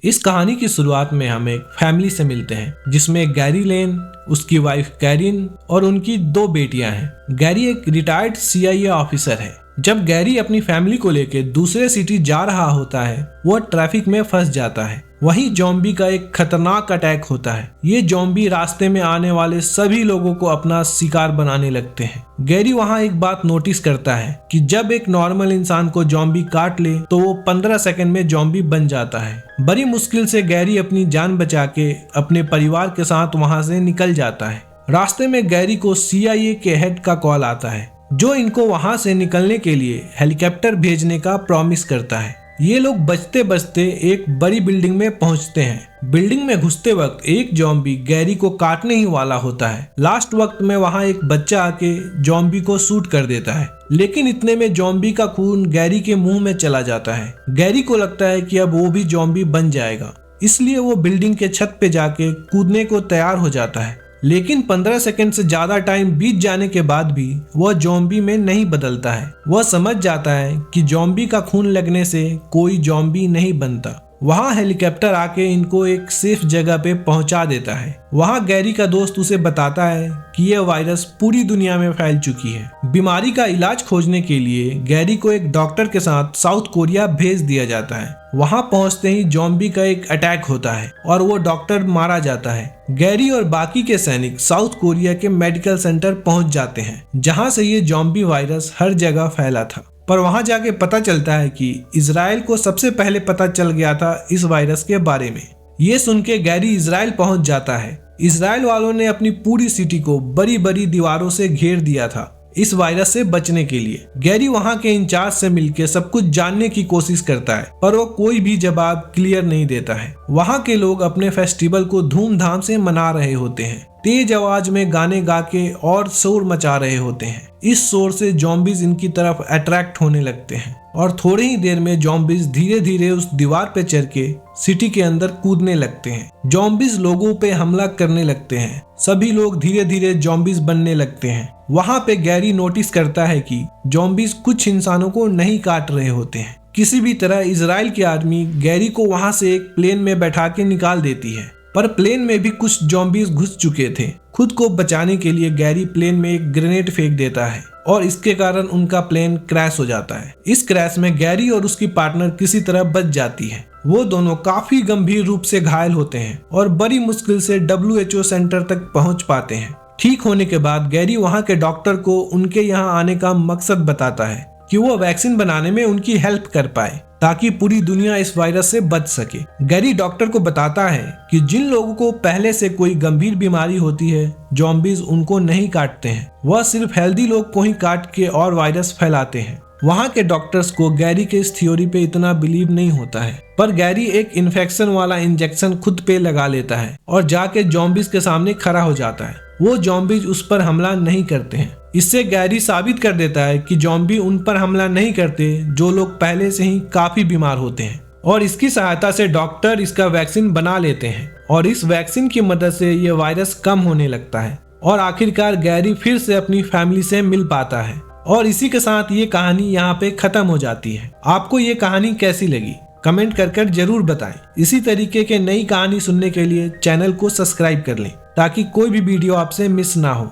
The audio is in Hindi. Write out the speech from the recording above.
इस कहानी की शुरुआत में हम एक फैमिली से मिलते हैं जिसमें गैरी लेन, उसकी वाइफ कैरिन और उनकी 2 बेटियां हैं। गैरी एक रिटायर्ड CIA ऑफिसर है। जब गैरी अपनी फैमिली को लेकर दूसरे सिटी जा रहा होता है, वो ट्रैफिक में फंस जाता है। वहीं ज़ॉम्बी का एक खतरनाक अटैक होता है। ये ज़ॉम्बी रास्ते में आने वाले सभी लोगों को अपना शिकार बनाने लगते हैं। गैरी वहाँ एक बात नोटिस करता है कि जब एक नॉर्मल इंसान को ज़ॉम्बी काट ले तो वो 15 सेकंड में ज़ॉम्बी बन जाता है। बड़ी मुश्किल से गैरी अपनी जान बचा के अपने परिवार के साथ वहाँ से निकल जाता है। रास्ते में गैरी को CIA के हेड का कॉल आता है, जो इनको वहाँ से निकलने के लिए हेलीकॉप्टर भेजने का प्रॉमिस करता है। ये लोग बचते बचते एक बड़ी बिल्डिंग में पहुंचते हैं। बिल्डिंग में घुसते वक्त एक ज़ॉम्बी गैरी को काटने ही वाला होता है। लास्ट वक्त में वहां एक बच्चा आके ज़ॉम्बी को शूट कर देता है, लेकिन इतने में ज़ॉम्बी का खून गैरी के मुंह में चला जाता है। गैरी को लगता है कि अब वो भी ज़ॉम्बी बन जाएगा, इसलिए वो बिल्डिंग के छत पे जाके कूदने को तैयार हो जाता है। लेकिन 15 सेकंड से ज्यादा टाइम बीत जाने के बाद भी वह ज़ॉम्बी में नहीं बदलता है। वह समझ जाता है कि ज़ॉम्बी का खून लगने से कोई ज़ॉम्बी नहीं बनता। वहाँ हेलीकॉप्टर आके इनको एक सेफ जगह पे पहुंचा देता है। वहाँ गैरी का दोस्त उसे बताता है कि यह वायरस पूरी दुनिया में फैल चुकी है। बीमारी का इलाज खोजने के लिए गैरी को एक डॉक्टर के साथ साउथ कोरिया भेज दिया जाता है। वहाँ पहुंचते ही ज़ॉम्बी का एक अटैक होता है और वो डॉक्टर मारा जाता है। गैरी और बाकी के सैनिक साउथ कोरिया के मेडिकल सेंटर पहुंच जाते हैं, जहाँ से ये ज़ॉम्बी वायरस हर जगह फैला था। पर वहां जाके पता चलता है कि इजराइल को सबसे पहले पता चल गया था इस वायरस के बारे में। ये सुन के गैरी इजराइल पहुंच जाता है। इजराइल वालों ने अपनी पूरी सिटी को बड़ी बड़ी दीवारों से घेर दिया था इस वायरस से बचने के लिए। गैरी वहां के इंचार्ज से मिलकर सब कुछ जानने की कोशिश करता है, पर वो कोई भी जवाब क्लियर नहीं देता है। वहां के लोग अपने फेस्टिवल को धूमधाम से मना रहे होते हैं, तेज आवाज में गाने गा के और शोर मचा रहे होते हैं। इस शोर से ज़ॉम्बीज इनकी तरफ अट्रैक्ट होने लगते हैं और थोड़ी ही देर में ज़ॉम्बीज धीरे धीरे उस दीवार पे चढ़ के सिटी के अंदर कूदने लगते हैं। ज़ॉम्बीज लोगों पे हमला करने लगते हैं। सभी लोग धीरे धीरे ज़ॉम्बीज बनने लगते हैं। वहाँ पे गैरी नोटिस करता है कि ज़ॉम्बीज कुछ इंसानों को नहीं काट रहे होते हैं। किसी भी तरह इजराइल की आर्मी गैरी को वहाँ से एक प्लेन में बैठा के निकाल देती है, पर प्लेन में भी कुछ ज़ॉम्बीज घुस चुके थे। खुद को बचाने के लिए गैरी प्लेन में एक ग्रेनेड फेंक देता है और इसके कारण उनका प्लेन क्रैश हो जाता है। इस क्रैश में गैरी और उसकी पार्टनर किसी तरह बच जाती है। वो दोनों काफी गंभीर रूप से घायल होते हैं और बड़ी मुश्किल से WHO सेंटर तक पहुंच पाते हैं। ठीक होने के बाद गैरी वहां के डॉक्टर को उनके यहाँ आने का मकसद बताता है कि वो वैक्सीन बनाने में उनकी हेल्प कर पाए ताकि पूरी दुनिया इस वायरस से बच सके। गैरी डॉक्टर को बताता है कि जिन लोगों को पहले से कोई गंभीर बीमारी होती है, ज़ॉम्बीज उनको नहीं काटते हैं, वह सिर्फ हेल्दी लोग को ही काट के और वायरस फैलाते हैं। वहाँ के डॉक्टर्स को गैरी के इस थ्योरी पे इतना बिलीव नहीं होता है, पर गैरी एक इन्फेक्शन वाला इंजेक्शन खुद पे लगा लेता है और जाके ज़ॉम्बीज के सामने खड़ा हो जाता है। वो ज़ॉम्बीज उस पर हमला नहीं करते हैं। इससे गैरी साबित कर देता है कि ज़ॉम्बी उन पर हमला नहीं करते जो लोग पहले से ही काफी बीमार होते हैं, और इसकी सहायता से डॉक्टर इसका वैक्सीन बना लेते हैं और इस वैक्सीन की मदद से ये वायरस कम होने लगता है और आखिरकार गैरी फिर से अपनी फैमिली से मिल पाता है। और इसी के साथ ये कहानी यहाँ पे खत्म हो जाती है। आपको ये कहानी कैसी लगी कमेंट कर जरूर बताएं। इसी तरीके के नई कहानी सुनने के लिए चैनल को सब्सक्राइब कर लें ताकि कोई भी वीडियो आपसे मिस ना हो।